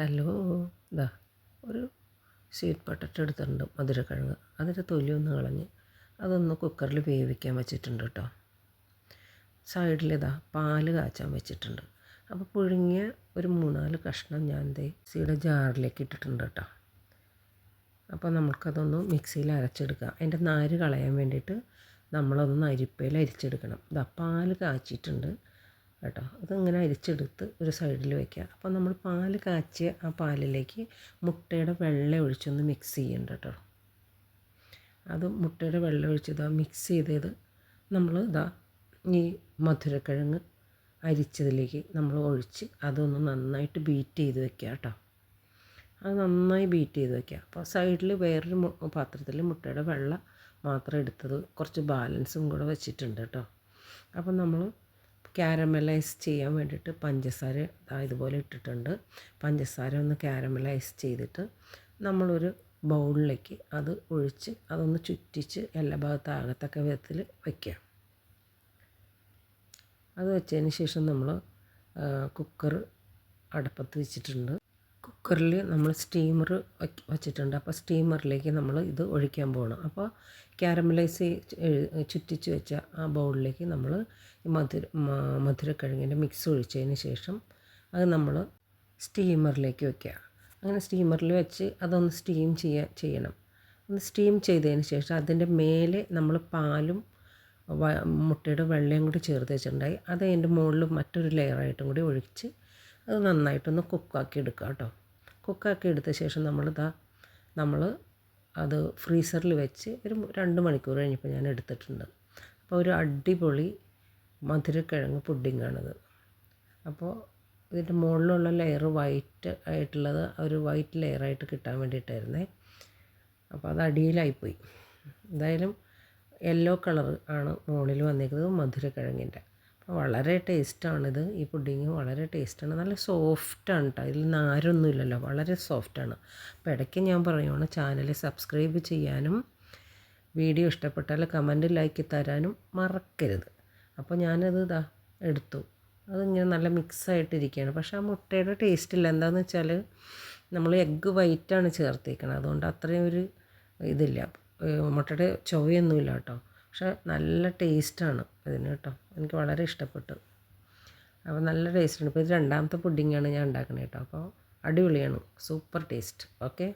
Hello, ഇതാ ഒരു sweet potato എടുത്തിട്ടുണ്ട്, മധുരക്കിഴങ്ങ്. അതിൻ്റെ തൊലിയൊന്ന് കളഞ്ഞ് അതൊന്ന് കുക്കറിൽ വേവിക്കാൻ വെച്ചിട്ടുണ്ട് കേട്ടോ. സൈഡിലിതാ പാല് കാച്ചാൻ വെച്ചിട്ടുണ്ട്. അപ്പോൾ പുഴുങ്ങിയ ഒരു 3-4 കഷ്ണം ഞാൻ മിക്സിയുടെ ജാറിലേക്ക് ഇട്ടിട്ടുണ്ട് കേട്ടോ. അപ്പോൾ നമുക്കതൊന്ന് മിക്സിയിൽ അരച്ചെടുക്കാം. അതിൻ്റെ നാര് കളയാൻ വേണ്ടിയിട്ട് നമ്മളതൊന്ന് അരിപ്പയിൽ അരിച്ചെടുക്കണം. ഇതാ പാല് കാച്ചിട്ടുണ്ട് കേട്ടോ. അതിങ്ങനെ അരിച്ചെടുത്ത് ഒരു സൈഡിൽ വയ്ക്കുക. അപ്പോൾ നമ്മൾ പാല് കാച്ചിയ ആ പാലിലേക്ക് മുട്ടയുടെ വെള്ള ഒഴിച്ചൊന്ന് മിക്സ് ചെയ്യണ്ട കേട്ടോ. അത് മുട്ടയുടെ വെള്ളം ഒഴിച്ചത് മിക്സ് ചെയ്തത് നമ്മൾ ഈ മധുരക്കിഴങ്ങ് അരിച്ചതിലേക്ക് നമ്മൾ ഒഴിച്ച് അതൊന്ന് നന്നായിട്ട് ബീറ്റ് ചെയ്ത് വെക്കുക കേട്ടോ. അത് നന്നായി ബീറ്റ് ചെയ്ത് വെക്കുക. അപ്പോൾ സൈഡിൽ വേറൊരു പാത്രത്തിൽ മുട്ടയുടെ വെള്ള മാത്രം എടുത്തത് കുറച്ച് ബാലൻസും കൂടെ വെച്ചിട്ടുണ്ട് കേട്ടോ. അപ്പോൾ നമ്മൾ കാരമലൈസ് ചെയ്യാൻ വേണ്ടിയിട്ട് പഞ്ചസാര ഇതുപോലെ ഇട്ടിട്ടുണ്ട്. പഞ്ചസാര ഒന്ന് കാരമലൈസ് ചെയ്തിട്ട് നമ്മളൊരു ബൗളിലേക്ക് അത് ഒഴിച്ച് അതൊന്ന് ചുറ്റിച്ച് എല്ലാ ഭാഗത്താകത്തക്ക വിധത്തിൽ വയ്ക്കുക. അത് വെച്ചതിന് ശേഷം നമ്മൾ കുക്കർ അടുപ്പത്ത് വെച്ചിട്ടുണ്ട്. കുക്കറിൽ നമ്മൾ സ്റ്റീമർ വച്ചിട്ടുണ്ട്. അപ്പോൾ സ്റ്റീമറിലേക്ക് നമ്മൾ ഇത് ഒഴിക്കാൻ പോകണം. അപ്പോൾ കാരമലൈസ് ചുറ്റിച്ച് വെച്ച ആ ബൗളിലേക്ക് നമ്മൾ മധുരക്കിഴങ്ങിൻ്റെ മിക്സ് ഒഴിച്ചതിന് ശേഷം അത് നമ്മൾ സ്റ്റീമറിലേക്ക് വയ്ക്കുക. അങ്ങനെ സ്റ്റീമറിൽ വെച്ച് അതൊന്ന് സ്റ്റീം ചെയ്യണം. ഒന്ന് സ്റ്റീം ചെയ്തതിന് ശേഷം അതിൻ്റെ മേലെ നമ്മൾ പാലും മുട്ടയുടെ വെള്ളയും കൂടി ചേർത്ത് വെച്ചിട്ടുണ്ടായി. അത് അതിൻ്റെ മുകളിൽ മറ്റൊരു ലെയറായിട്ടും കൂടി ഒഴിച്ച് അത് നന്നായിട്ടൊന്ന് കുക്കാക്കി എടുക്കുക കേട്ടോ. കുക്കാക്കി എടുത്ത ശേഷം നമ്മൾ അത് ഫ്രീസറിൽ വെച്ച് ഒരു 2 മണിക്കൂർ കഴിഞ്ഞപ്പോൾ ഞാൻ എടുത്തിട്ടുണ്ട്. അപ്പോൾ ഒരു അടിപൊളി മധുരക്കിഴങ്ങ് പുഡിങ്ങാണിത്. അപ്പോൾ ഇതിൻ്റെ മുകളിലുള്ള ലെയർ വൈറ്റ് ആയിട്ടുള്ളത് ഒരു വൈറ്റ് ലെയറായിട്ട് കിട്ടാൻ വേണ്ടിയിട്ടായിരുന്നേ. അപ്പോൾ അത് അടിയിലായിപ്പോയി. എന്തായാലും യെല്ലോ കളർ ആണ് മുകളിൽ വന്നിരിക്കുന്നത് മധുരക്കിഴങ്ങിൻ്റെ. അപ്പോൾ വളരെ ടേസ്റ്റാണിത്. ഈ പുഡിങ് വളരെ ടേസ്റ്റാണ്. നല്ല സോഫ്റ്റാണ് കേട്ടോ. ഇതിൽ നാരൊന്നുമില്ലല്ലോ, വളരെ സോഫ്റ്റാണ്. അപ്പോൾ ഇടയ്ക്ക് ഞാൻ പറയുകയാണ് ചാനൽ സബ്സ്ക്രൈബ് ചെയ്യാനും വീഡിയോ ഇഷ്ടപ്പെട്ടാൽ കമൻറ്റ് ലൈക്ക് തരാനും മറക്കരുത്. അപ്പോൾ ഞാനത് എടുത്തു. അതിങ്ങനെ നല്ല മിക്സായിട്ടിരിക്കുകയാണ്. പക്ഷേ ആ മുട്ടയുടെ ടേസ്റ്റില്ല. എന്താണെന്ന് വെച്ചാൽ നമ്മൾ എഗ്ഗ് വൈറ്റാണ് ചേർത്തേക്കുന്നത്. അതുകൊണ്ട് അത്രയും ഒരു ഇതില്ല, മുട്ടയുടെ ചുവയൊന്നുമില്ല കേട്ടോ. പക്ഷേ നല്ല ടേസ്റ്റാണ് ഇതിന് കേട്ടോ. എനിക്ക് വളരെ ഇഷ്ടപ്പെട്ടു. അപ്പോൾ നല്ല ടേസ്റ്റാണ്. ഇപ്പോൾ ഇത് 2ാമത്തെ പുഡിങ്ങാണ് ഞാൻ ഉണ്ടാക്കുന്നത് കേട്ടോ. അപ്പോൾ അടിപൊളിയാണ്, സൂപ്പർ ടേസ്റ്റ്. ഓക്കെ.